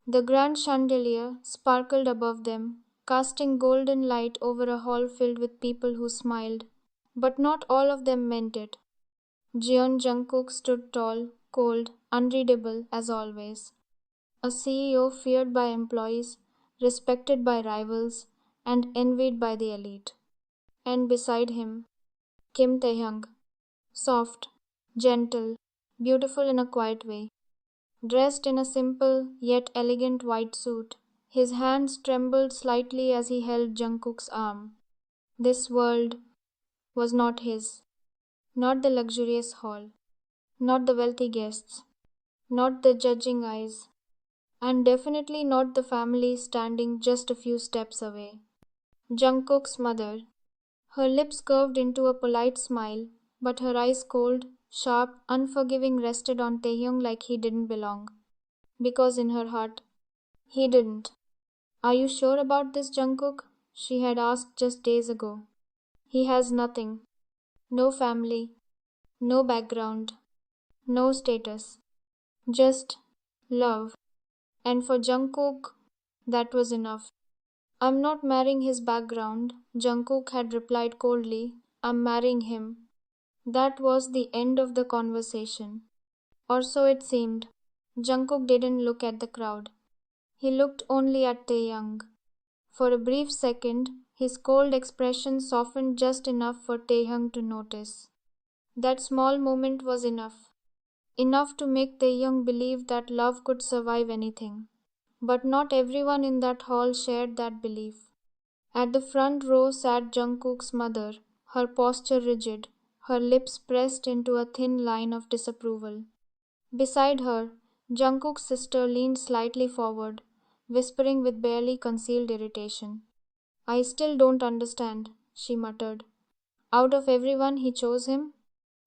The grand chandelier sparkled above them, casting golden light over a hall filled with people who smiled. But not all of them meant it. Jungkook stood tall, cold, unreadable as always. A CEO feared by employees, respected by rivals, and envied by the elite. And beside him, Kim Taehyung, soft, gentle, beautiful in a quiet way, dressed in a simple yet elegant white suit. His hands trembled slightly as he held Jungkook's arm. This world was not his, not the luxurious hall, not the wealthy guests, not the judging eyes, and definitely not the family standing just a few steps away. Jungkook's mother, her lips curved into a polite smile, but her eyes cold, sharp, unforgiving rested on Taehyung like he didn't belong. Because in her heart, he didn't. Are you sure about this, Jungkook? She had asked just days ago. He has nothing. No family, no background, no status. Just love. And for Jungkook, that was enough. I'm not marrying his background, Jungkook had replied coldly. I'm marrying him. That was the end of the conversation. Or so it seemed. Jungkook didn't look at the crowd. He looked only at Taehyung. For a brief second, his cold expression softened just enough for Taehyung to notice. That small moment was enough. Enough to make Taehyung believe that love could survive anything. But not everyone in that hall shared that belief. At the front row sat Jungkook's mother, her posture rigid, her lips pressed into a thin line of disapproval. Beside her, Jungkook's sister leaned slightly forward, whispering with barely concealed irritation. I still don't understand, she muttered. Out of everyone, he chose him?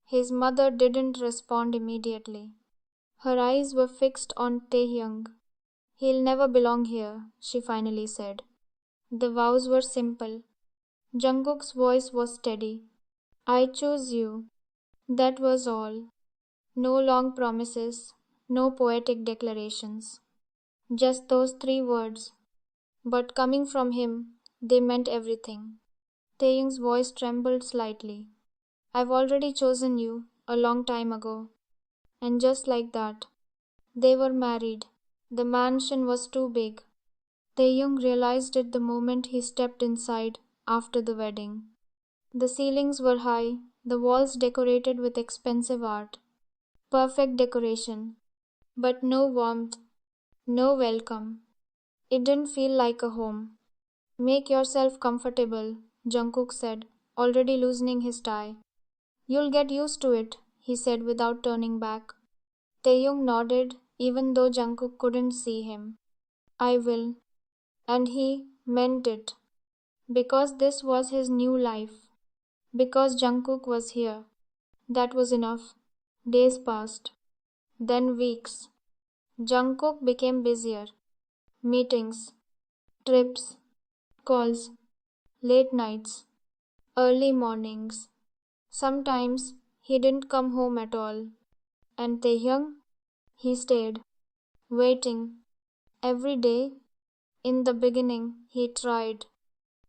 His mother didn't respond immediately. Her eyes were fixed on Taehyung. He'll never belong here, she finally said. The vows were simple. Jungkook's voice was steady. I choose you. That was all. No long promises, no poetic declarations. Just those three words. But coming from him, they meant everything. Taehyung's voice trembled slightly. I've already chosen you, a long time ago. And just like that, they were married. The mansion was too big. Taehyung realized it the moment he stepped inside after the wedding. The ceilings were high, the walls decorated with expensive art. Perfect decoration, but no warmth, no welcome. It didn't feel like a home. Make yourself comfortable, Jungkook said, already loosening his tie. You'll get used to it, he said without turning back. Taehyung nodded, even though Jungkook couldn't see him. I will. And he meant it. Because this was his new life. Because Jungkook was here. That was enough. Days passed. Then weeks. Jungkook became busier. Meetings, trips, calls, late nights, early mornings. Sometimes he didn't come home at all. And Taehyung, he stayed, waiting. Every day, in the beginning, he tried.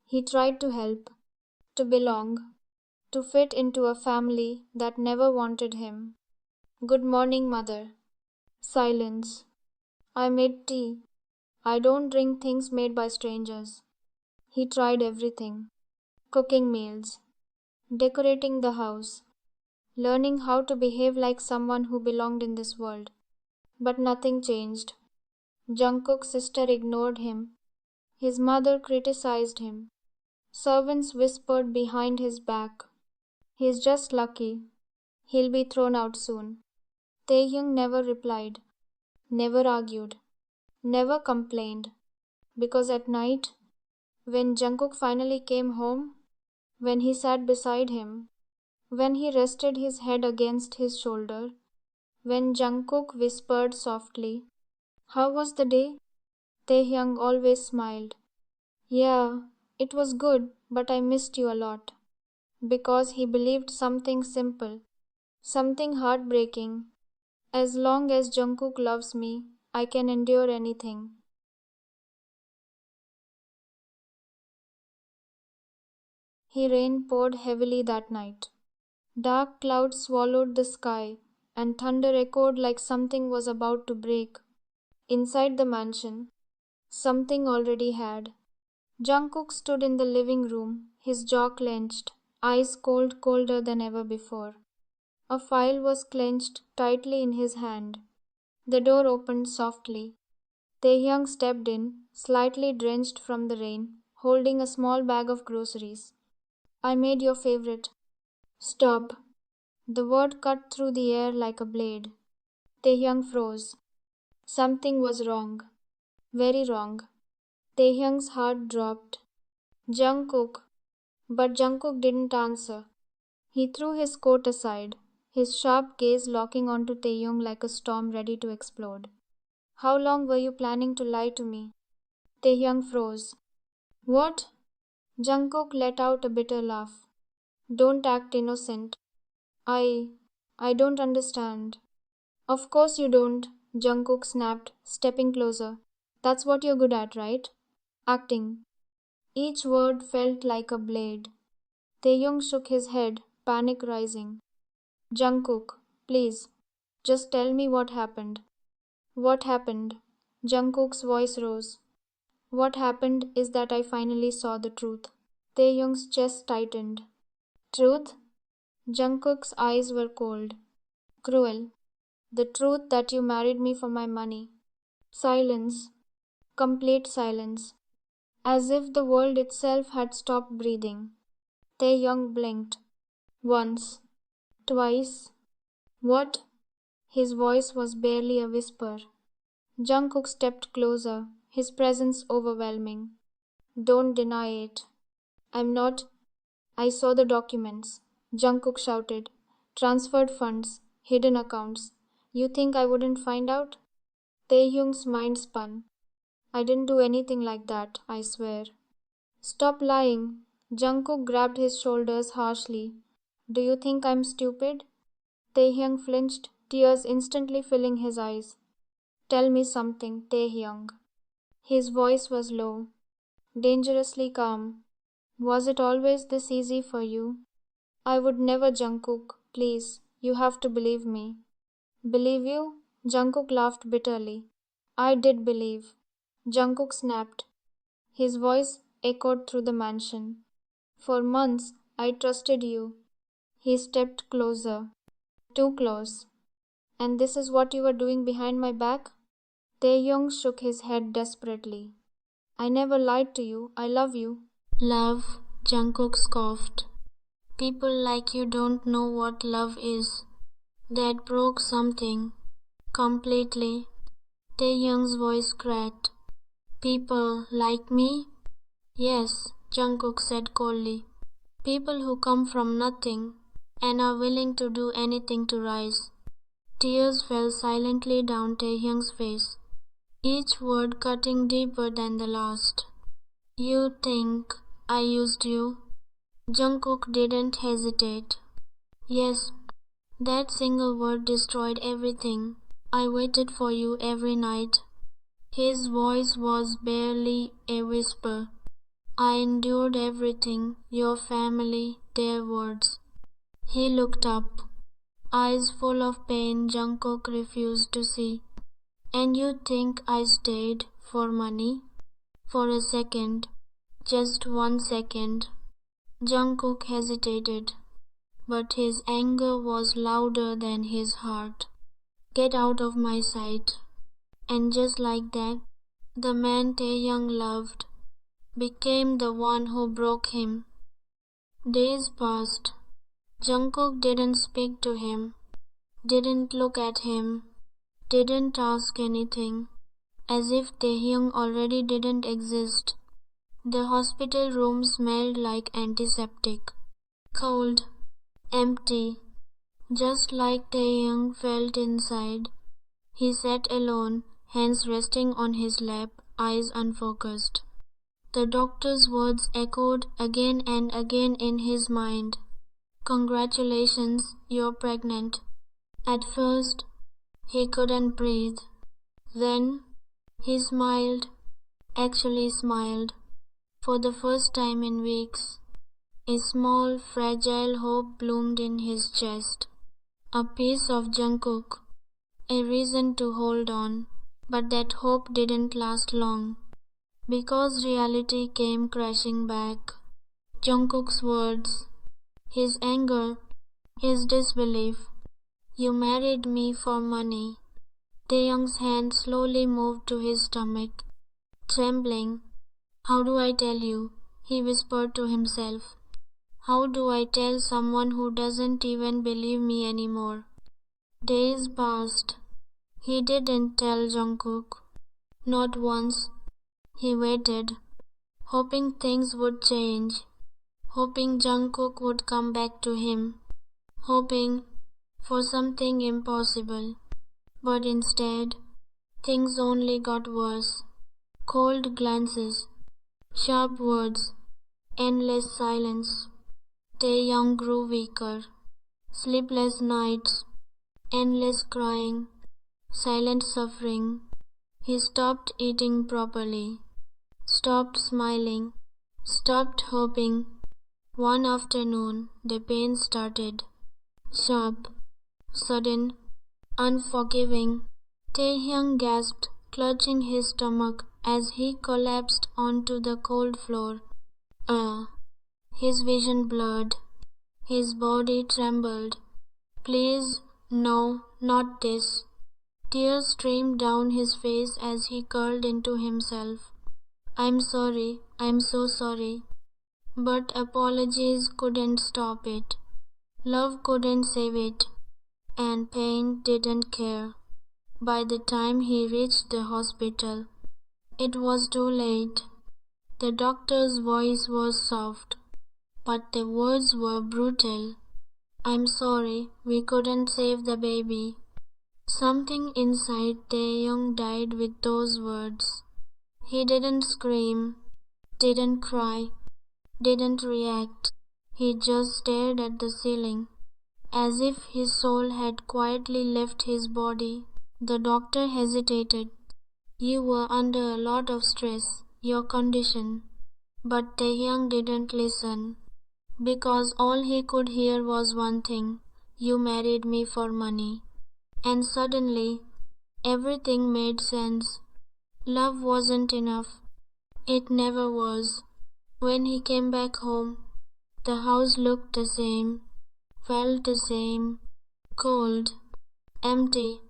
He tried to help, to belong, to fit into a family that never wanted him. Good morning, mother. Silence. I made tea. I don't drink things made by strangers. He tried everything. Cooking meals, decorating the house, learning how to behave like someone who belonged in this world. But nothing changed. Jungkook's sister ignored him. His mother criticized him. Servants whispered behind his back. He's just lucky. He'll be thrown out soon. Taehyung never replied, never argued, never complained. Because at night, when Jungkook finally came home, when he sat beside him, when he rested his head against his shoulder, when Jungkook whispered softly, how was the day? Taehyung always smiled. Yeah, it was good, but I missed you a lot. Because he believed something simple, something heartbreaking. As long as Jungkook loves me, I can endure anything. Rain poured heavily that night. Dark clouds swallowed the sky, and thunder echoed like something was about to break. Inside the mansion, something already had. Jungkook stood in the living room, his jaw clenched, eyes colder than ever before. A file was clenched tightly in his hand. The door opened softly. Taehyung stepped in, slightly drenched from the rain, holding a small bag of groceries. I made your favorite. Stop. The word cut through the air like a blade. Taehyung froze. Something was wrong. Very wrong. Taehyung's heart dropped. Jungkook. But Jungkook didn't answer. He threw his coat aside, his sharp gaze locking onto Taehyung like a storm ready to explode. How long were you planning to lie to me? Taehyung froze. What? Jungkook let out a bitter laugh. Don't act innocent. I. I don't understand. Of course you don't, Jungkook snapped, stepping closer. That's what you're good at, right? Acting. Each word felt like a blade. Taehyung shook his head, panic rising. Jungkook, please, just tell me what happened. What happened? Jungkook's voice rose. What happened is that I finally saw the truth. Taehyung's chest tightened. Truth? Jungkook's eyes were cold. Cruel. The truth that you married me for my money. Silence. Complete silence. As if the world itself had stopped breathing. Taehyung blinked. Once. Twice. What? His voice was barely a whisper. Jungkook stepped closer, his presence overwhelming. Don't deny it. I'm not. I saw the documents. Jungkook shouted. Transferred funds, hidden accounts. You think I wouldn't find out? Taehyung's mind spun. I didn't do anything like that, I swear. Stop lying. Jungkook grabbed his shoulders harshly. Do you think I'm stupid? Taehyung flinched, tears instantly filling his eyes. Tell me something, Taehyung. His voice was low, dangerously calm. Was it always this easy for you? I would never, Jungkook. Please, you have to believe me. Believe you? Jungkook laughed bitterly. I did believe. Jungkook snapped. His voice echoed through the mansion. For months, I trusted you. He stepped closer. Too close. And this is what you were doing behind my back? Taehyung shook his head desperately. I never lied to you. I love you. Love, Jungkook scoffed. People like you don't know what love is. That broke something. Completely. Taehyung's voice cracked. People like me? Yes, Jungkook said coldly. People who come from nothing and are willing to do anything to rise. Tears fell silently down Taehyung's face, each word cutting deeper than the last. You think I used you? Jungkook didn't hesitate. Yes, that single word destroyed everything. I waited for you every night. His voice was barely a whisper. I endured everything, your family, their words. He looked up, eyes full of pain Jungkook refused to see. And you think I stayed for money? For a second, just 1 second. Jungkook hesitated, but his anger was louder than his heart. Get out of my sight. And just like that, the man Taehyung loved became the one who broke him. Days passed. Jungkook didn't speak to him, didn't look at him, didn't ask anything, as if Taehyung already didn't exist. The hospital room smelled like antiseptic. Cold, empty, just like Taehyung felt inside. He sat alone, hands resting on his lap, eyes unfocused. The doctor's words echoed again and again in his mind. Congratulations, you're pregnant. At first, he couldn't breathe. Then, he smiled, actually smiled, for the first time in weeks. A small, fragile hope bloomed in his chest. A piece of Jungkook, a reason to hold on. But that hope didn't last long, because reality came crashing back. Jungkook's words, his anger, his disbelief. You married me for money. Taehyung's hand slowly moved to his stomach, trembling. How do I tell you? He whispered to himself. How do I tell someone who doesn't even believe me anymore? Days passed. He didn't tell Jungkook. Not once. He waited, hoping things would change, hoping Jungkook would come back to him, hoping for something impossible. But instead, things only got worse. Cold glances, sharp words, endless silence. Taehyung grew weaker. Sleepless nights, endless crying, silent suffering. He stopped eating properly, stopped smiling, stopped hoping. One afternoon, the pain started. Sharp, sudden, unforgiving. Taehyung gasped, clutching his stomach as he collapsed onto the cold floor. His vision blurred. His body trembled. Please, no, not this. Tears streamed down his face as he curled into himself. I'm sorry, I'm so sorry. But apologies couldn't stop it. Love couldn't save it. And pain didn't care. By the time he reached the hospital, it was too late. The doctor's voice was soft, but the words were brutal. I'm sorry, we couldn't save the baby. Something inside Taehyung died with those words. He didn't scream, didn't cry, didn't react. He just stared at the ceiling, as if his soul had quietly left his body. The doctor hesitated. You were under a lot of stress, your condition. But Taehyung didn't listen, because all he could hear was one thing. You married me for money. And suddenly, everything made sense. Love wasn't enough. It never was. When he came back home, the house looked the same, felt the same, cold, empty,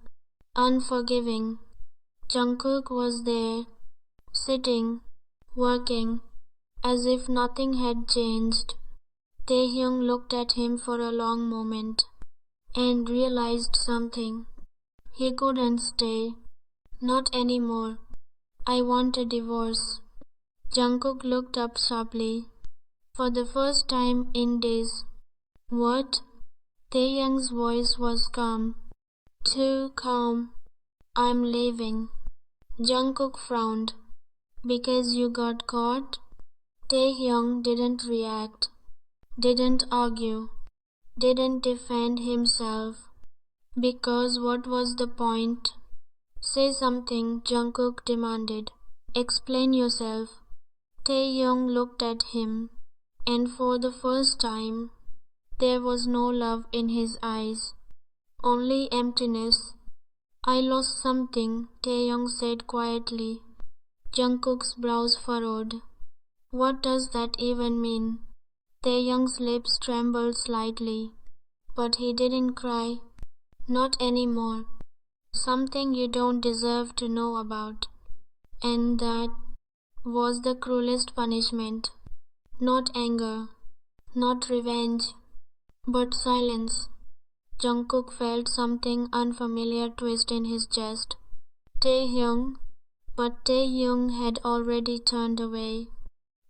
unforgiving. Jungkook was there, sitting, working, as if nothing had changed. Taehyung looked at him for a long moment and realized something. He couldn't stay. Not anymore. I want a divorce. Jungkook looked up sharply. For the first time in days. What? Taehyung's voice was calm. Too calm. I'm leaving. Jungkook frowned. Because you got caught? Taehyung didn't react, didn't argue, didn't defend himself. Because what was the point? Say something, Jungkook demanded. Explain yourself. Taehyung looked at him, and for the first time, there was no love in his eyes, only emptiness. I lost something, Taehyung said quietly. Jungkook's brows furrowed. What does that even mean? Taehyung's lips trembled slightly, but he didn't cry. Not anymore. Something you don't deserve to know about. And that was the cruelest punishment. Not anger, not revenge, but silence. Jungkook felt something unfamiliar twist in his chest. Taehyung, but Taehyung had already turned away.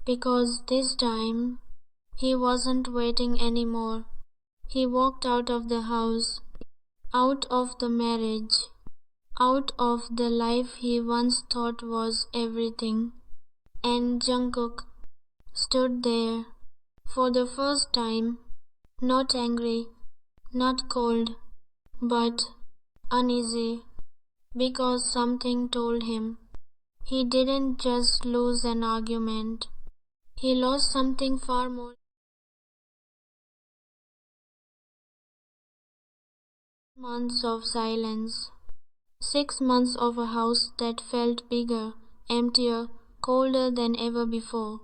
Because this time, he wasn't waiting anymore. He walked out of the house, out of the marriage, out of the life he once thought was everything. And Jungkook stood there, for the first time, not angry, not cold, but uneasy, because something told him he didn't just lose an argument, he lost something far more. Months of silence. 6 months of a house that felt bigger, emptier, colder than ever before.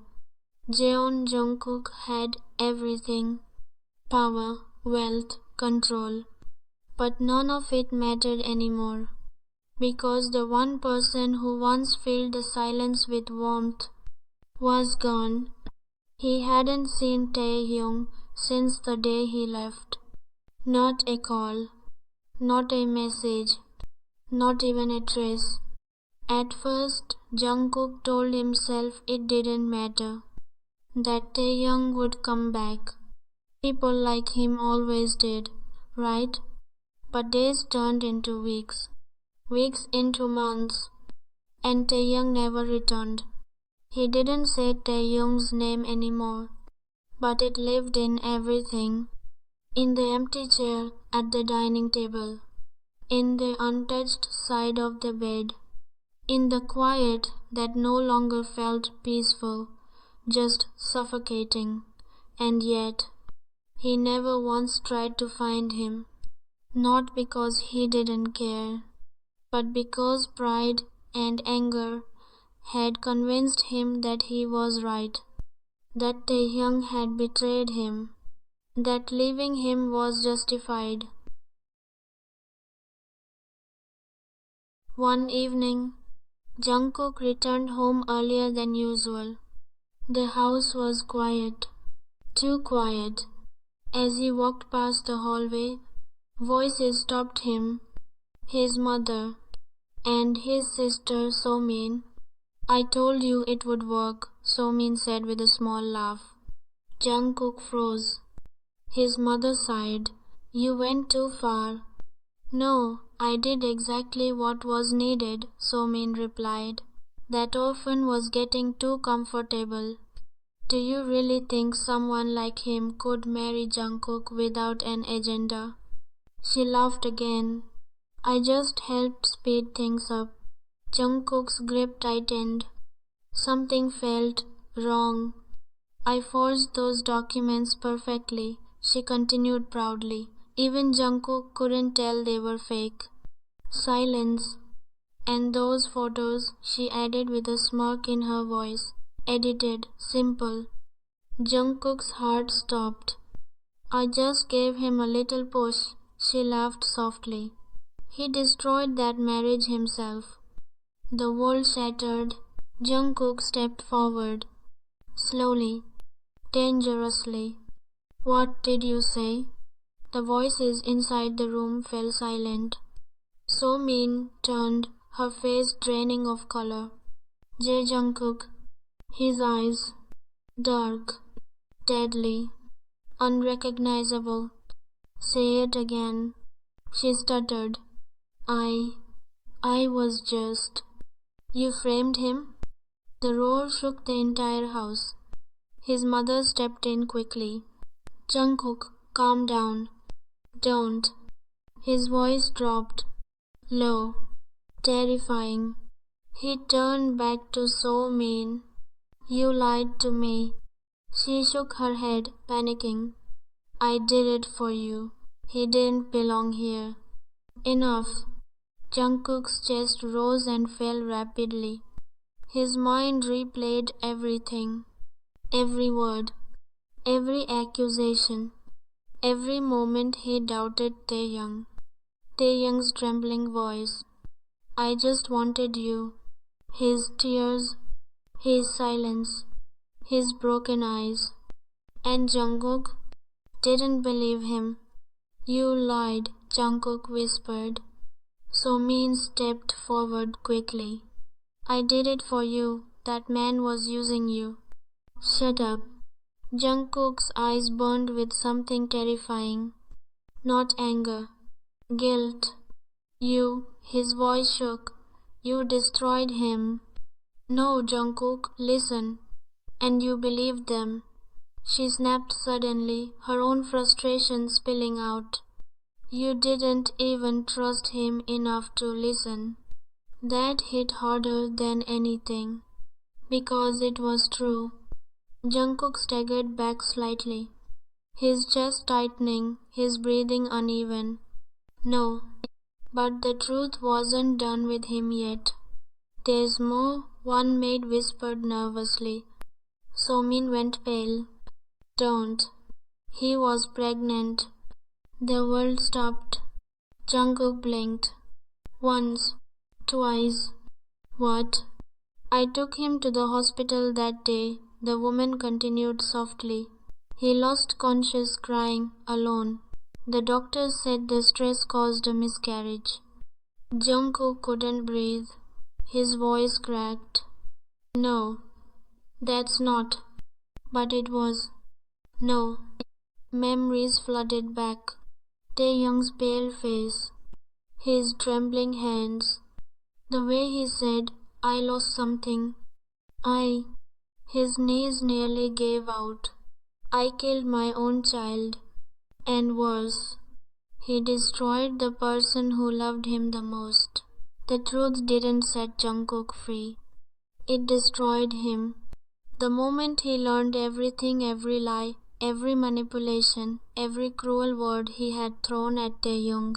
Jungkook had everything: power, wealth, control. But none of it mattered anymore, because the one person who once filled the silence with warmth was gone. He hadn't seen Taehyung since the day he left. Not a call, not a message, not even a trace. At first, Jungkook told himself it didn't matter, that Taehyung would come back. People like him always did, right? But days turned into weeks, weeks into months, and Taehyung never returned. He didn't say Taehyung's name anymore, but it lived in everything. In the empty chair at the dining table, in the untouched side of the bed, in the quiet that no longer felt peaceful, just suffocating. And yet, he never once tried to find him, not because he didn't care, but because pride and anger had convinced him that he was right, that Taehyung had betrayed him, that leaving him was justified. One evening, Jungkook returned home earlier than usual. The house was quiet, too quiet. As he walked past the hallway, voices stopped him. His mother and his sister Somin. "I told you it would work," Somin said with a small laugh. Jungkook froze. His mother sighed. "You went too far." "No, I did exactly what was needed," Somin replied. "That orphan was getting too comfortable. Do you really think someone like him could marry Jungkook without an agenda?" She laughed again. "I just helped speed things up." Jungkook's grip tightened. Something felt wrong. "I forged those documents perfectly," she continued proudly. Even Jungkook couldn't tell they were fake. Silence. "And those photos," she added with a smirk in her voice. "Edited, simple." Jungkook's heart stopped. "I just gave him a little push," she laughed softly. "He destroyed that marriage himself." The world shattered. Jungkook stepped forward. Slowly, dangerously. "What did you say?" The voices inside the room fell silent. So-min turned, her face draining of color. Jae Jungkook, his eyes, dark, deadly, unrecognizable. "Say it again," she stuttered. I was just." "You framed him?" The roar shook the entire house. His mother stepped in quickly. "Jungkook, calm down. Don't." His voice dropped, low, terrifying. He turned back to So-min. "You lied to me." She shook her head, panicking. "I did it for you. He didn't belong here." "Enough." Jungkook's chest rose and fell rapidly. His mind replayed everything. Every word, every accusation, every moment he doubted Taehyung. Taehyung's trembling voice. "I just wanted you." His tears, his silence, his broken eyes. And Jungkook didn't believe him. "You lied," Jungkook whispered. So-min stepped forward quickly. "I did it for you. That man was using you." "Shut up." Jungkook's eyes burned with something terrifying. Not anger. Guilt. His voice shook. "You destroyed him." "No, Jungkook, listen." "And you believed them." She snapped suddenly, her own frustration spilling out. "You didn't even trust him enough to listen." That hit harder than anything, because it was true. Jungkook staggered back slightly, his chest tightening, his breathing uneven. No, but the truth wasn't done with him yet. There's more, one maid whispered nervously. Somin went pale. Don't. He was pregnant. The world stopped. Jungkook blinked. Once. Twice. What? I took him to the hospital that day, the woman continued softly. He lost conscious crying, alone. The doctors said the stress caused a miscarriage. Jungkook couldn't breathe. His voice cracked. No, that's not. But it was. No. Memories flooded back. Taehyung's pale face. His trembling hands. The way he said, I lost something. I. His knees nearly gave out. I killed my own child. And worse, he destroyed the person who loved him the most. The truth didn't set Jungkook free. It destroyed him. The moment he learned everything, every lie, every manipulation, every cruel word he had thrown at Taehyung,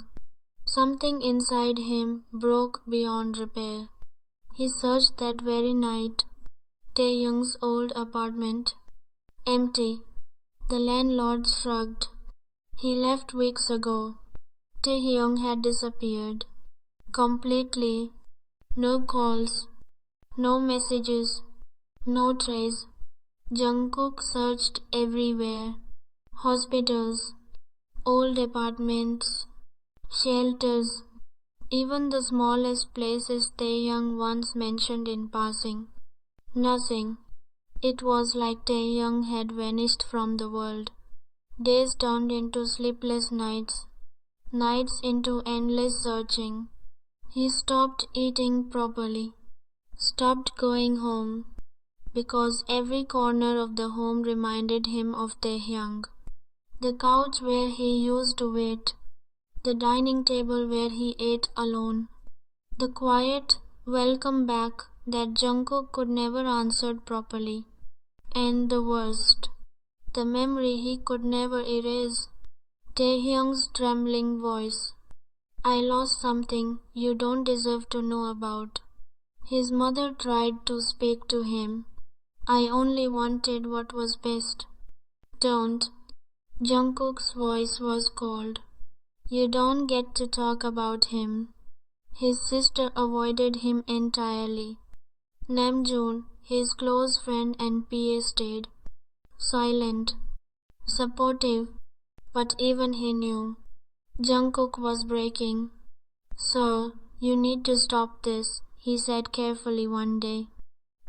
something inside him broke beyond repair. He searched that very night. Taehyung's old apartment. Empty. The landlord shrugged. He left weeks ago. Taehyung had disappeared. Completely. No calls. No messages. No trace. Jungkook searched everywhere. Hospitals. Old apartments. Shelters. Even the smallest places Taehyung once mentioned in passing. Nothing. It was like Taehyung had vanished from the world. Days turned into sleepless nights. Nights into endless searching. He stopped eating properly. Stopped going home. Because every corner of the home reminded him of Taehyung. The couch where he used to wait. The dining table where he ate alone. The quiet welcome back that Jungkook could never answer properly. And the worst, the memory he could never erase. Taehyung's trembling voice. I lost something you don't deserve to know about. His mother tried to speak to him. I only wanted what was best. Don't. Jungkook's voice was cold. You don't get to talk about him. His sister avoided him entirely. Namjoon, his close friend and PA, stayed. Silent. Supportive. But even he knew. Jungkook was breaking. Sir, you need to stop this, he said carefully one day.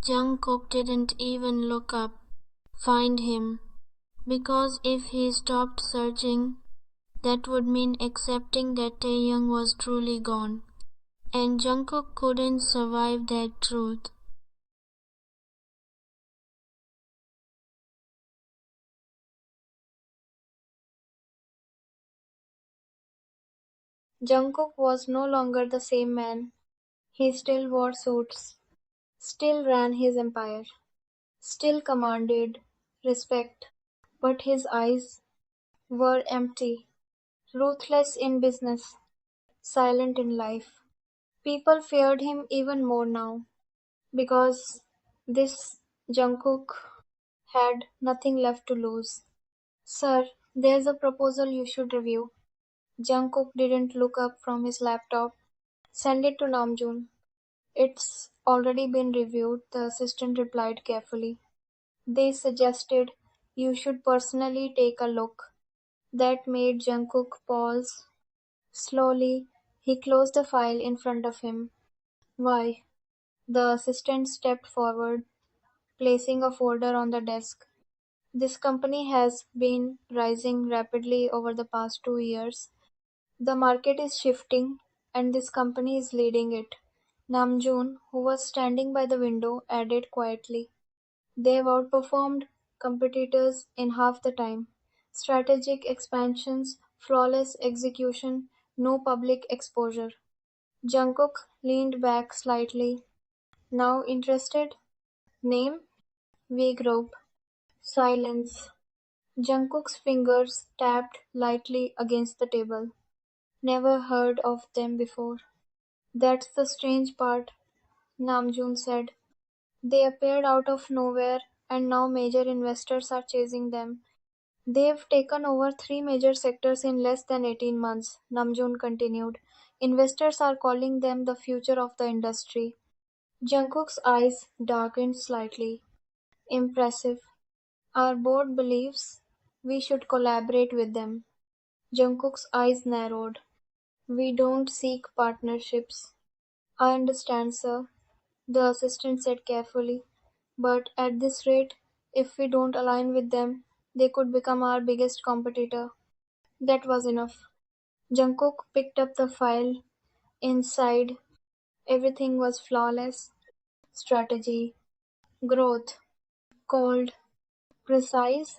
Jungkook didn't even look up. Find him. Because if he stopped searching, that would mean accepting that Taehyung was truly gone. And Jungkook couldn't survive that truth. Jungkook was no longer the same man. He still wore suits, still ran his empire, still commanded respect, but his eyes were empty, ruthless in business, silent in life. People feared him even more now because this Jungkook had nothing left to lose. Sir, there's a proposal you should review. Jungkook didn't look up from his laptop. Send it to Namjoon. It's already been reviewed, the assistant replied carefully. They suggested you should personally take a look. That made Jungkook pause. Slowly, he closed the file in front of him. Why? The assistant stepped forward, placing a folder on the desk. This company has been rising rapidly over the past 2 years. The market is shifting, and this company is leading it. Namjoon, who was standing by the window, added quietly. They've outperformed competitors in half the time. Strategic expansions, flawless execution, no public exposure. Jungkook leaned back slightly. Now interested? Name? V Group. Silence. Jungkook's fingers tapped lightly against the table. Never heard of them before. That's the strange part, Namjoon said. They appeared out of nowhere and now major investors are chasing them. They've taken over three major sectors in less than 18 months, Namjoon continued. Investors are calling them the future of the industry. Jungkook's eyes darkened slightly. Impressive. Our board believes we should collaborate with them. Jungkook's eyes narrowed. We don't seek partnerships. I understand, sir, the assistant said carefully. But at this rate, if we don't align with them, they could become our biggest competitor. That was enough. Jungkook picked up the file. Inside, everything was flawless. Strategy, growth, cold, precise.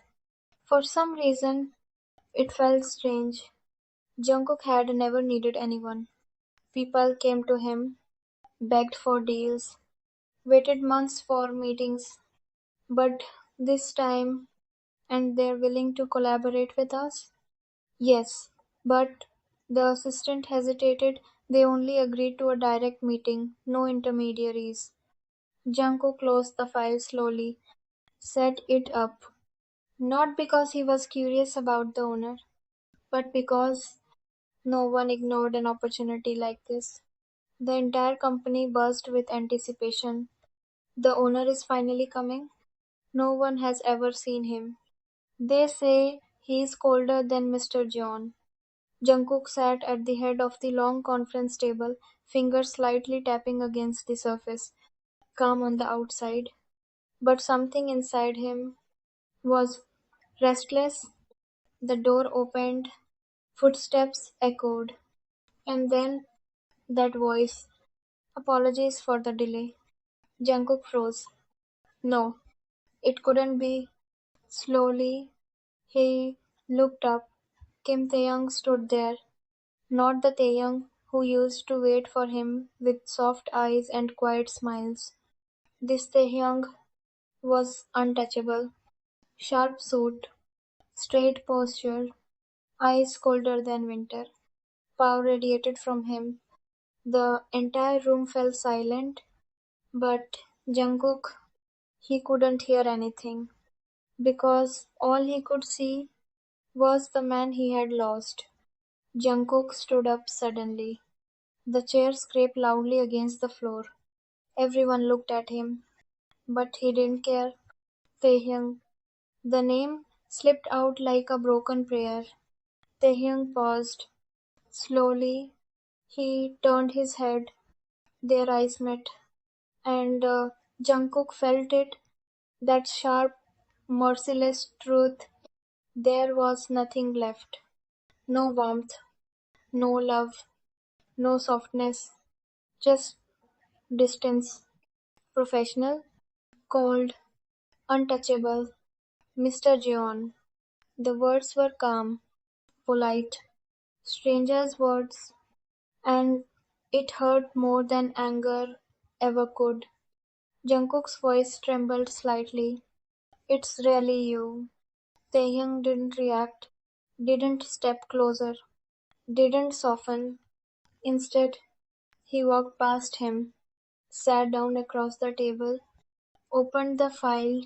For some reason, it felt strange. Jungkook had never needed anyone. People came to him, begged for deals, waited months for meetings, but this time, and they're willing to collaborate with us? Yes, but the assistant hesitated. They only agreed to a direct meeting, no intermediaries. Jungkook closed the file slowly, set it up, not because he was curious about the owner, but because no one ignored an opportunity like this. The entire company buzzed with anticipation. The owner is finally coming. No one has ever seen him. They say he's colder than Mr. John. Jungkook sat at the head of the long conference table, fingers slightly tapping against the surface, calm on the outside. But something inside him was restless. The door opened, footsteps echoed, and then that voice. Apologies for the delay. Jungkook froze. No, it couldn't be. Slowly, he looked up. Kim Taehyung stood there, not the Taehyung who used to wait for him with soft eyes and quiet smiles. This Taehyung was untouchable. Sharp suit, straight posture, eyes colder than winter. Power radiated from him. The entire room fell silent, but Jungkook, he couldn't hear anything because all he could see was the man he had lost. Jungkook stood up suddenly. The chair scraped loudly against the floor. Everyone looked at him, but he didn't care. Taehyung. The name slipped out like a broken prayer. Taehyung paused. Slowly, he turned his head. Their eyes met, and Jungkook felt it, that sharp, merciless truth. There was nothing left. No warmth, no love, no softness, just distance. Professional, cold, untouchable. Mr. Jeon. The words were calm, polite, strangers' words, and it hurt more than anger ever could. Jungkook's voice trembled slightly. It's really you. Taehyung didn't react, didn't step closer, didn't soften. Instead, he walked past him, sat down across the table, opened the file.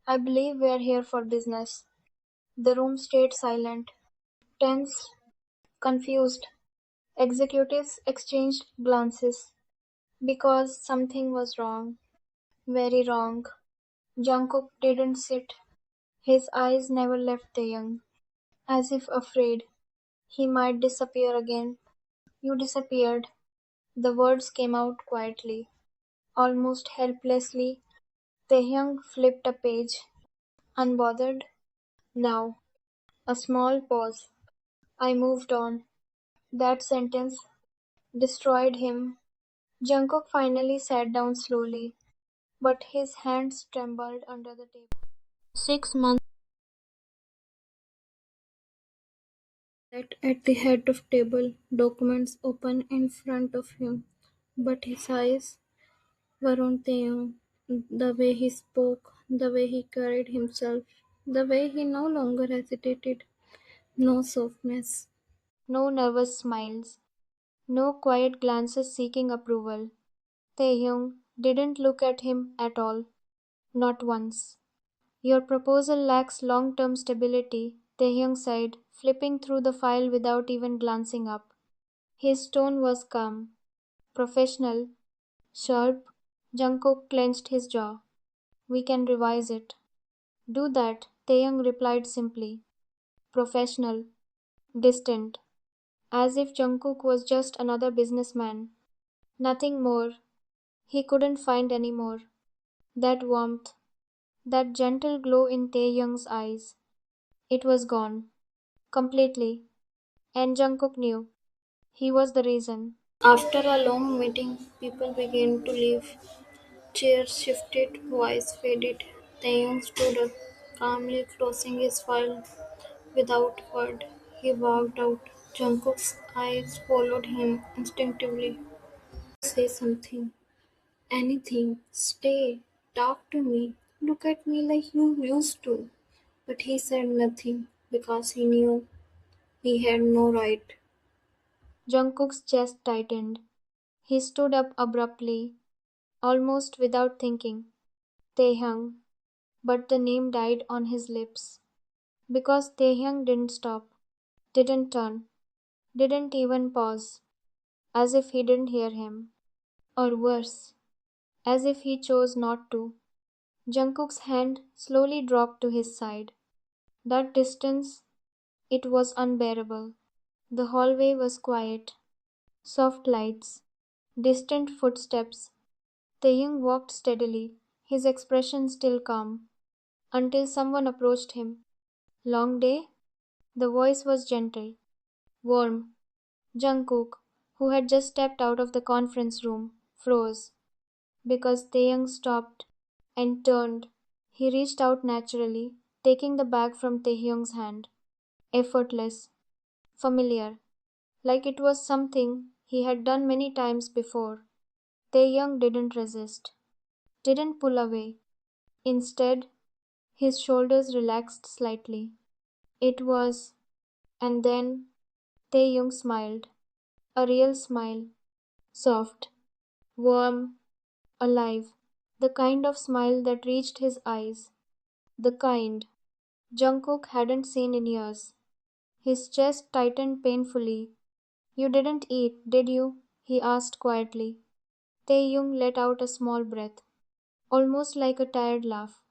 I believe we're here for business. The room stayed silent, tense, confused. Executives exchanged glances because something was wrong, very wrong. Jungkook didn't sit. His eyes never left Taehyung, as if afraid he might disappear again. You disappeared. The words came out quietly, almost helplessly. Taehyung flipped a page, unbothered. Now, a small pause. I moved on. That sentence destroyed him. Jungkook finally sat down slowly, but his hands trembled under the table. 6 months. Sat at the head of table, documents open in front of him, but his eyes were on Taehyung. The way he spoke, the way he carried himself, the way he no longer hesitated. No softness, No nervous smiles. No quiet glances seeking approval. Taehyung didn't look at him at all. Not once. Your proposal lacks long-term stability, Taehyung said, flipping through the file without even glancing up. His tone was calm, professional, sharp. Jungkook clenched his jaw. We can revise it. Do that, Taehyung replied simply. Professional, distant, as if Jungkook was just another businessman. Nothing more. He couldn't find any more. That warmth, that gentle glow in Taehyung's eyes. It was gone. Completely. And Jungkook knew. He was the reason. After a long meeting, people began to leave. Chairs shifted, voice faded. Taehyung stood up, calmly closing his file. Without word, he walked out. Jungkook's eyes followed him instinctively. Say something. Anything. Stay. Talk to me. Look at me like you used to. But he said nothing because he knew he had no right. Jungkook's chest tightened. He stood up abruptly, almost without thinking. Taehyung. But the name died on his lips. Because Taehyung didn't stop, didn't turn, didn't even pause, as if he didn't hear him. Or worse, as if he chose not to. Jungkook's hand slowly dropped to his side. That distance, it was unbearable. The hallway was quiet. Soft lights, distant footsteps. Taehyung walked steadily, his expression still calm, until someone approached him. Long day? The voice was gentle, warm. Jungkook, who had just stepped out of the conference room, froze because Taehyung stopped and turned. He reached out naturally, taking the bag from Taehyung's hand. Effortless, familiar, like it was something he had done many times before. Taehyung didn't resist, didn't pull away. Instead, his shoulders relaxed slightly. It was, and then Taehyung smiled. A real smile. Soft, warm, alive. The kind of smile that reached his eyes. The kind Jungkook hadn't seen in years. His chest tightened painfully. You didn't eat, did you? He asked quietly. Taehyung let out a small breath, almost like a tired laugh.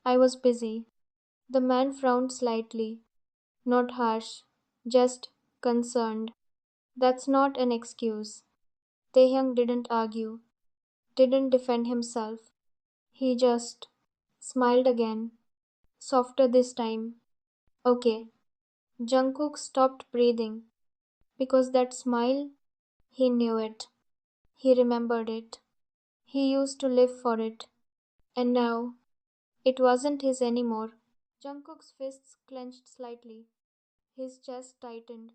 I was busy. The man frowned slightly. Not harsh, just concerned. That's not an excuse. Taehyung didn't argue, didn't defend himself. He just smiled again, softer this time. Okay. Jungkook stopped breathing because that smile, he knew it. He remembered it. He used to live for it. And now, it wasn't his anymore. Jungkook's fists clenched slightly. His chest tightened.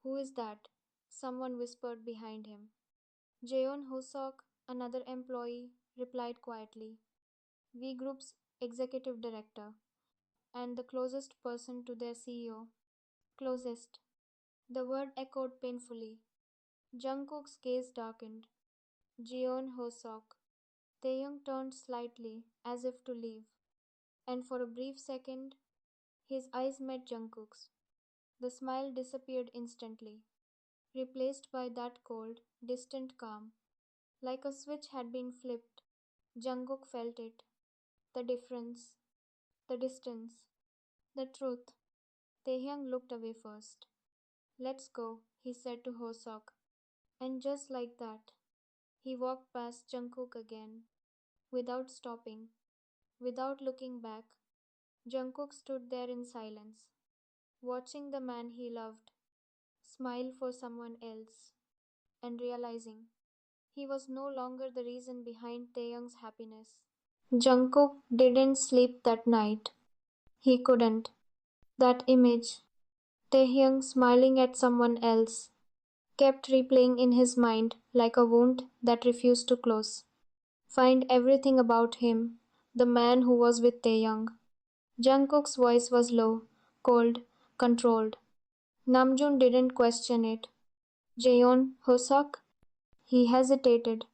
Who is that? Someone whispered behind him. Jeon Hosok, another employee, replied quietly. V Group's executive director, and the closest person to their CEO. Closest. The word echoed painfully. Jungkook's gaze darkened. Jeon Hosok. Taehyung turned slightly, as if to leave, and for a brief second, his eyes met Jungkook's. The smile disappeared instantly, replaced by that cold, distant calm. Like a switch had been flipped. Jungkook felt it. The difference, the distance, the truth. Taehyung looked away first. Let's go, he said to Hosok. And just like that, he walked past Jungkook again, without stopping, without looking back. Jungkook stood there in silence, watching the man he loved smile for someone else, and realizing he was no longer the reason behind Taehyung's happiness. Jungkook didn't sleep that night. He couldn't. That image, Taehyung smiling at someone else, kept replaying in his mind like a wound that refused to close. Find everything about him, the man who was with Taehyung. Jungkook's voice was low, cold, controlled. Namjoon didn't question it. Jaeon, Hosok? He hesitated.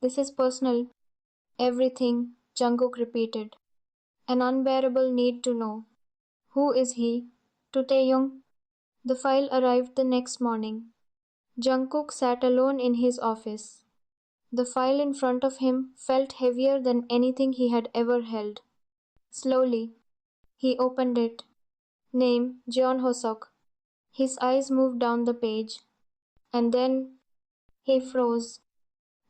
This is personal. Everything, Jungkook repeated. An unbearable need to know. Who is he? To Taehyung. The file arrived the next morning. Jungkook sat alone in his office. The file in front of him felt heavier than anything he had ever held. Slowly, he opened it. Name Jeon Hosok. His eyes moved down the page. And then he froze.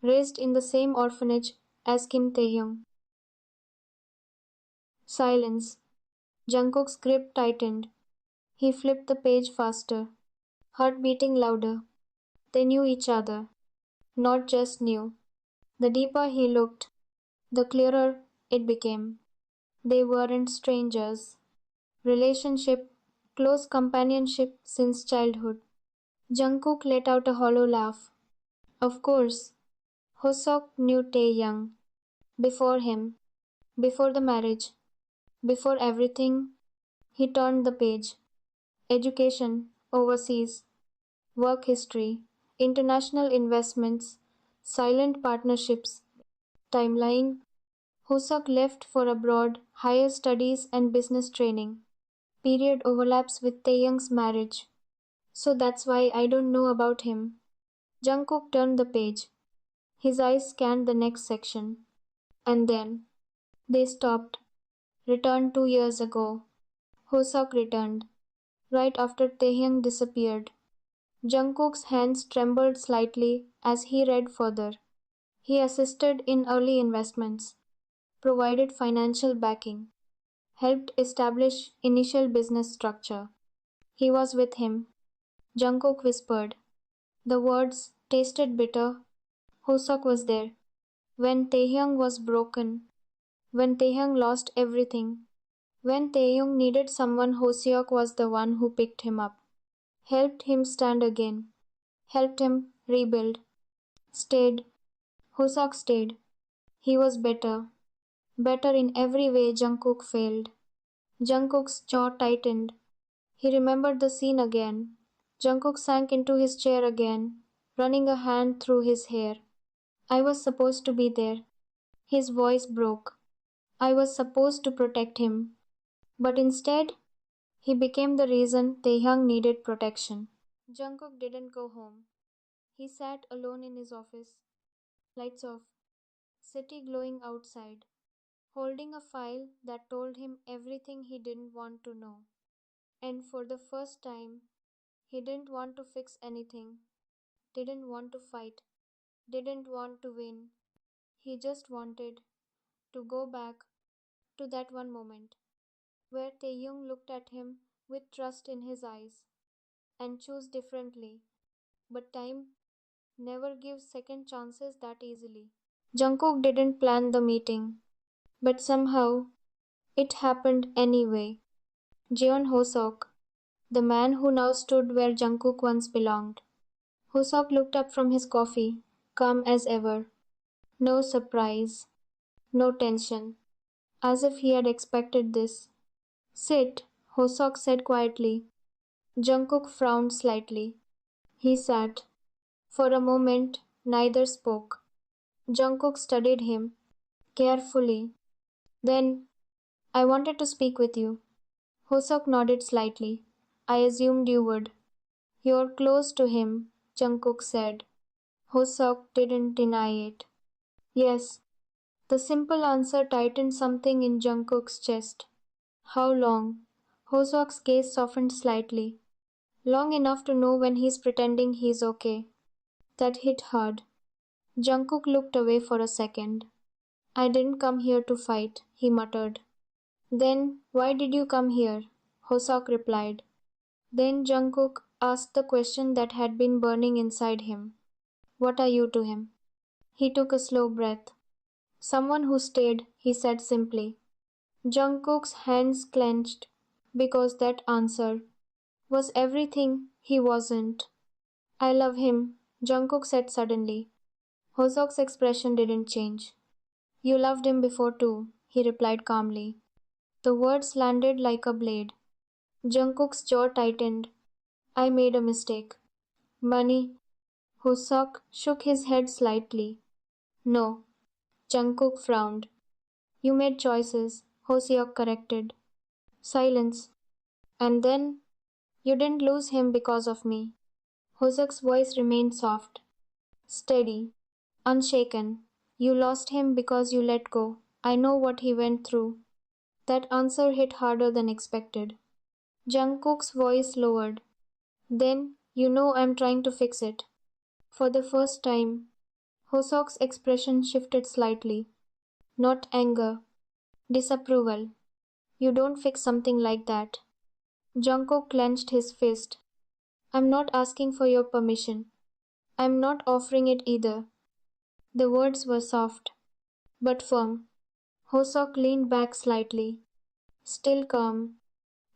Raised in the same orphanage as Kim Taehyung. Silence. Jungkook's grip tightened. He flipped the page faster. Heart beating louder. They knew each other. Not just knew. The deeper he looked, the clearer it became. They weren't strangers. Relationship, close companionship since childhood. Jungkook let out a hollow laugh. Of course, Hosok knew Taehyung. Before him, before the marriage, before everything, he turned the page. Education, overseas, work history, international investments, silent partnerships, timeline. Hosok left for abroad, higher studies and business training. Period overlaps with Taehyung's marriage. So that's why I don't know about him. Jungkook turned the page. His eyes scanned the next section. And then they stopped. Returned 2 years ago. Hosok returned. Right after Taehyung disappeared. Jungkook's hands trembled slightly as he read further. He assisted in early investments, provided financial backing, helped establish initial business structure. He was with him. Jungkook whispered. The words tasted bitter. Hosok was there. When Taehyung was broken, when Taehyung lost everything, when Taehyung needed someone, Hoseok was the one who picked him up, helped him stand again, helped him rebuild, stayed. Hosok stayed. He was better. Better in every way Jungkook failed. Jungkook's jaw tightened. He remembered the scene again. Jungkook sank into his chair again, running a hand through his hair. I was supposed to be there. His voice broke. I was supposed to protect him. But instead, he became the reason Taehyung needed protection. Jungkook didn't go home. He sat alone in his office, lights off, city glowing outside, holding a file that told him everything he didn't want to know. And for the first time, he didn't want to fix anything, didn't want to fight, didn't want to win. He just wanted to go back to that one moment where Taehyung looked at him with trust in his eyes and chose differently. But time never gives second chances that easily. Jungkook didn't plan the meeting, but somehow it happened anyway. Jeon Hosok, the man who now stood where Jungkook once belonged. Hosok looked up from his coffee, calm as ever. No surprise, no tension, as if he had expected this. Sit, Hosok said quietly. Jungkook frowned slightly. He sat. For a moment, neither spoke. Jungkook studied him carefully. Then, I wanted to speak with you. Hosok nodded slightly. I assumed you would. You're close to him, Jungkook said. Hosok didn't deny it. Yes. The simple answer tightened something in Jungkook's chest. How long? Hosok's gaze softened slightly. Long enough to know when he's pretending he's okay. That hit hard. Jungkook looked away for a second. I didn't come here to fight, he muttered. Then, why did you come here? Hosok replied. Then Jungkook asked the question that had been burning inside him. What are you to him? He took a slow breath. Someone who stayed, he said simply. Jungkook's hands clenched because that answer was everything he wasn't. I love him, Jungkook said suddenly. Hosok's expression didn't change. You loved him before too, he replied calmly. The words landed like a blade. Jungkook's jaw tightened. I made a mistake. Money. Hosok shook his head slightly. No. Jungkook frowned. You made choices, Hoseok corrected. Silence. And then, you didn't lose him because of me. Hoseok's voice remained soft, steady, unshaken. You lost him because you let go. I know what he went through. That answer hit harder than expected. Jungkook's voice lowered. Then, you know I'm trying to fix it. For the first time, Hoseok's expression shifted slightly. Not anger, disapproval. You don't fix something like that. Jungkook clenched his fist. I'm not asking for your permission. I'm not offering it either. The words were soft, but firm. Hosok leaned back slightly, still calm.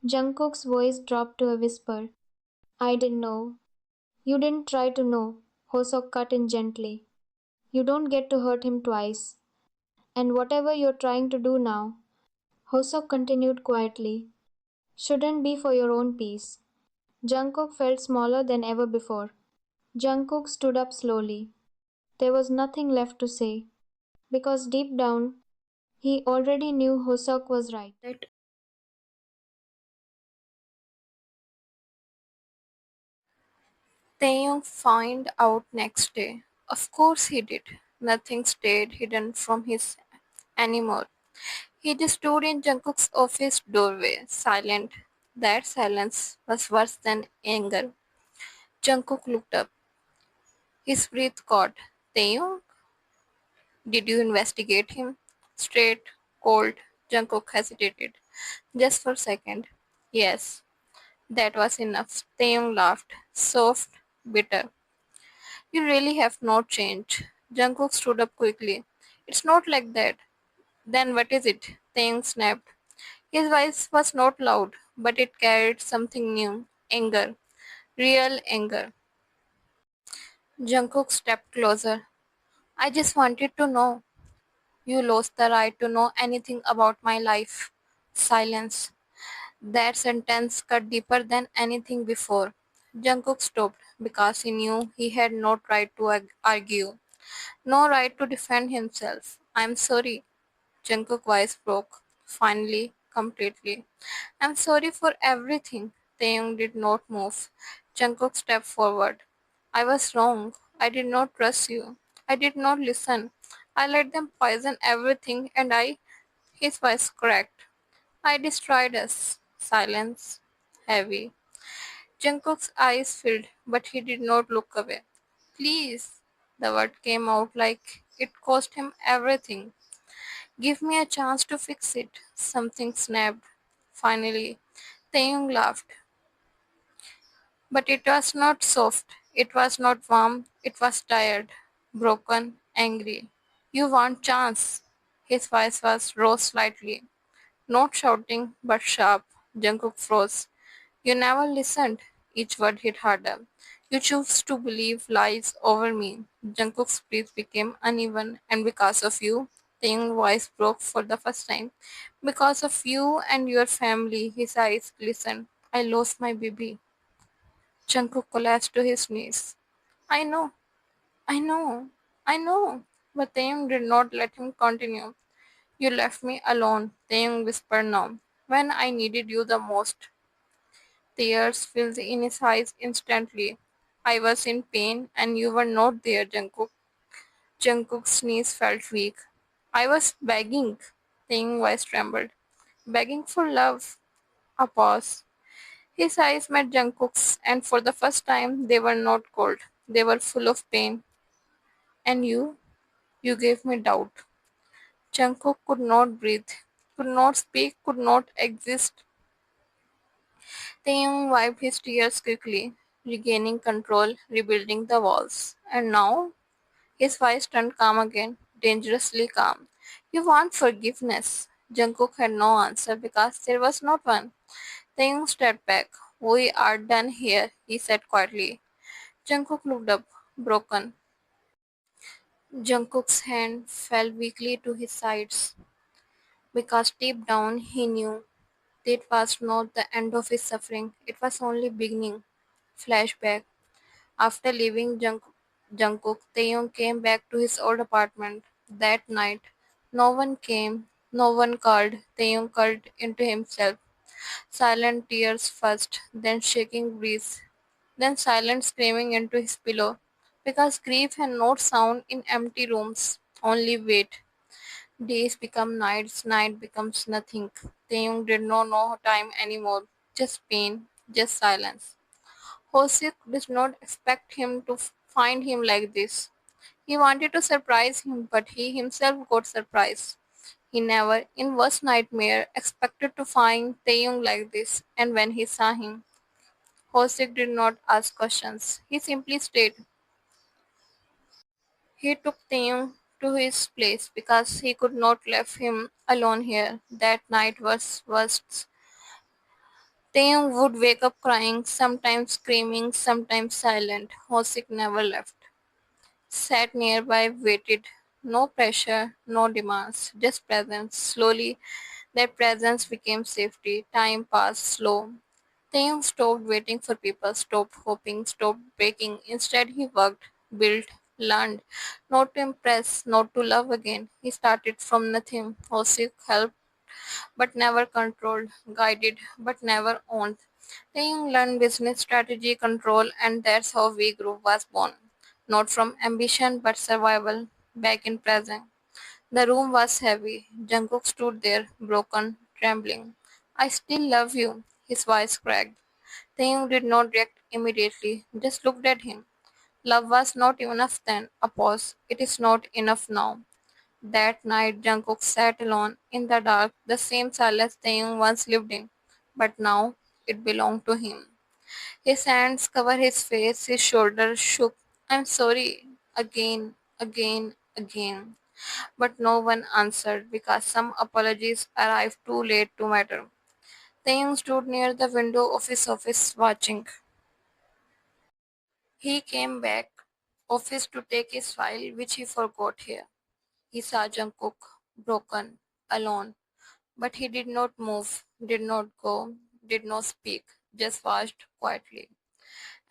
Jungkook's voice dropped to a whisper. I didn't know. You didn't try to know. Hosok cut in gently. You don't get to hurt him twice. And whatever you're trying to do now, Hosok continued quietly, shouldn't be for your own peace. Jungkook felt smaller than ever before. Jungkook stood up slowly. There was nothing left to say, because deep down, he already knew Hosok was right. That Taehyung found out next day. Of course he did. Nothing stayed hidden from his anymore. He just stood in Jungkook's office doorway, silent. That silence was worse than anger. Jungkook looked up. His breath caught. Taehyung, did you investigate him? Straight, cold. Jungkook hesitated. Just for a second. Yes, that was enough. Taehyung laughed. Soft, bitter. You really have not changed. Jungkook stood up quickly. It's not like that. Then what is it? Taehyung snapped. His voice was not loud, but it carried something new. Anger. Real anger. Jungkook stepped closer. I just wanted to know. You lost the right to know anything about my life. Silence. That sentence cut deeper than anything before. Jungkook stopped because he knew he had no right to argue. No right to defend himself. I'm sorry. Jungkook's voice broke. Finally, completely. I'm sorry for everything. Taehyung did not move. Jungkook stepped forward. I was wrong. I did not trust you. I did not listen. I let them poison everything and his voice cracked. I destroyed us. Silence. Heavy. Jungkook's eyes filled, but he did not look away. Please. The word came out like it cost him everything. Give me a chance to fix it. Something snapped. Finally, Taeyong laughed. But it was not soft. It was not warm. It was tired, broken, angry. You want chance? His voice was rose slightly. Not shouting, but sharp. Jungkook froze. You never listened. Each word hit harder. You choose to believe lies over me. Jungkook's breath became uneven, and because of you, Taeyong's voice broke for the first time. Because of you and your family, his eyes glistened. I lost my baby. Jungkook collapsed to his knees. I know, I know, I know. But Taeyong did not let him continue. You left me alone, Taeyong whispered now, when I needed you the most. Tears filled in his eyes instantly. I was in pain and you were not there, Jungkook. Jungkook's knees felt weak. I was begging. Taeyong's voice trembled. Begging for love. A pause. His eyes met Jungkook's, and for the first time they were not cold. They were full of pain. And you gave me doubt. Jungkook could not breathe, could not speak, could not exist. Taeyong wiped his tears quickly, regaining control, rebuilding the walls. And now his voice turned calm again, dangerously calm. You want forgiveness. Jungkook had no answer because there was not one. Taeyong stepped back. We are done here, he said quietly. Jungkook looked up, broken. Jungkook's hand fell weakly to his sides because deep down he knew that was not the end of his suffering. It was only beginning. Flashback. After leaving Jungkook, Taehyung came back to his old apartment. That night, no one came, no one called. Taehyung curled into himself. Silent tears first, then shaking breaths, then silent screaming into his pillow. Because grief had no sound in empty rooms, only weight. Days become nights, night becomes nothing. Taehyung did not know time anymore, just pain, just silence. Hosik did not expect him to find him like this. He wanted to surprise him, but he himself got surprised. He never, in worst nightmare, expected to find Taeyong like this, and when he saw him, Hosik did not ask questions. He simply stayed. He took Taeyong to his place because he could not leave him alone here. That night was worst. Taeyong would wake up crying, sometimes screaming, sometimes silent. Hosik never left. Sat nearby, waited. No pressure, no demands, just presence. Slowly, that presence became safety. Time passed slow. Taeyong stopped waiting for people, stopped hoping, stopped breaking. Instead, he worked, built, learned. Not to impress, not to love again. He started from nothing. Hosik helped but never controlled, guided but never owned. Taeyong learned business strategy, control, and that's how We Grew was born. Not from ambition but survival, back in present. The room was heavy. Jungkook stood there, broken, trembling. I still love you, his voice cracked. Taeyong did not react immediately, just looked at him. Love was not enough then. A pause. It is not enough now. That night Jungkook sat alone in the dark, the same silence Taehyung once lived in, but now it belonged to him. His hands covered his face, his shoulders shook. I'm sorry, again, again, again. But no one answered because some apologies arrived too late to matter. Taehyung stood near the window of his office watching. He came back office to take his file which he forgot here. He saw Jungkook, broken, alone, but he did not move, did not go, did not speak, just watched quietly,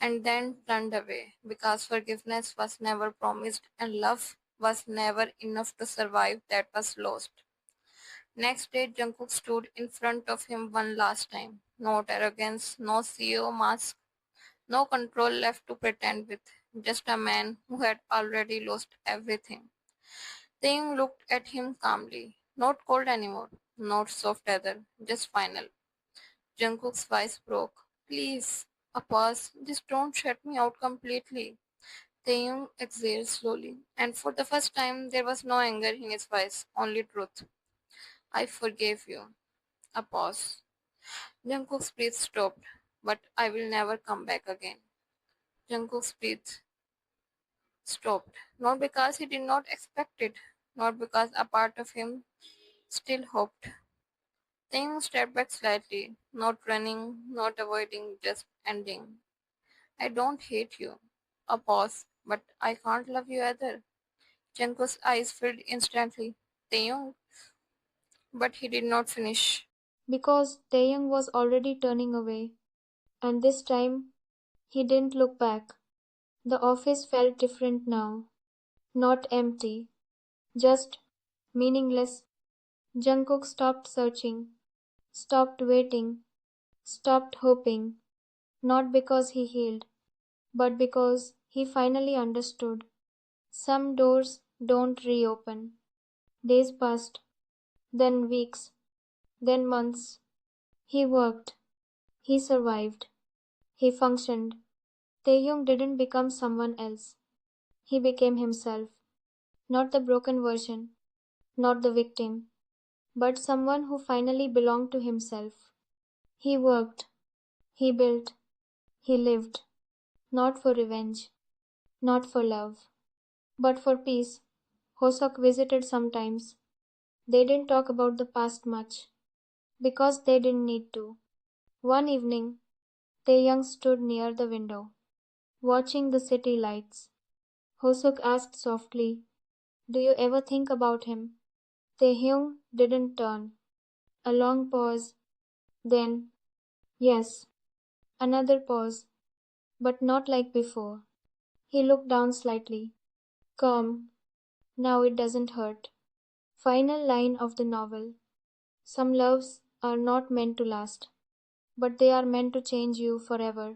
and then turned away, because forgiveness was never promised and love was never enough to survive that was lost. Next day, Jungkook stood in front of him one last time. No arrogance, no CEO mask, no control left to pretend with, just a man who had already lost everything. Taeyong looked at him calmly, not cold anymore, not soft either, just final. Jungkook's voice broke. Please, a pause. Just don't shut me out completely. Taeyong exhaled slowly, and for the first time there was no anger in his voice, only truth. I forgave you. A pause. Jungkook's breath stopped, but I will never come back again. Jungkook's breath stopped, not because he did not expect it, not because a part of him still hoped. Taeyong stepped back slightly, not running, not avoiding, just ending. I don't hate you. A pause. But I can't love you either. Jungkook's eyes filled instantly. Taeyong. But he did not finish. Because Taeyang was already turning away, and this time he didn't look back. The office felt different now. Not empty, just meaningless. Jungkook stopped searching, stopped waiting, stopped hoping, not because he healed, but because he finally understood. Some doors don't reopen. Days passed, then weeks, then months. He worked, he survived, he functioned. Taehyung didn't become someone else. He became himself, not the broken version, not the victim, but someone who finally belonged to himself. He worked, he built, he lived, not for revenge, not for love, but for peace. Hosok visited sometimes. They didn't talk about the past much, because they didn't need to. One evening, Taeyang stood near the window, watching the city lights. Hosok asked softly, do you ever think about him? Taehyung didn't turn. A long pause, then, yes. Another pause. but not like before. He looked down slightly. Calm. Now it doesn't hurt. Final line of the novel. Some loves are not meant to last, but they are meant to change you forever.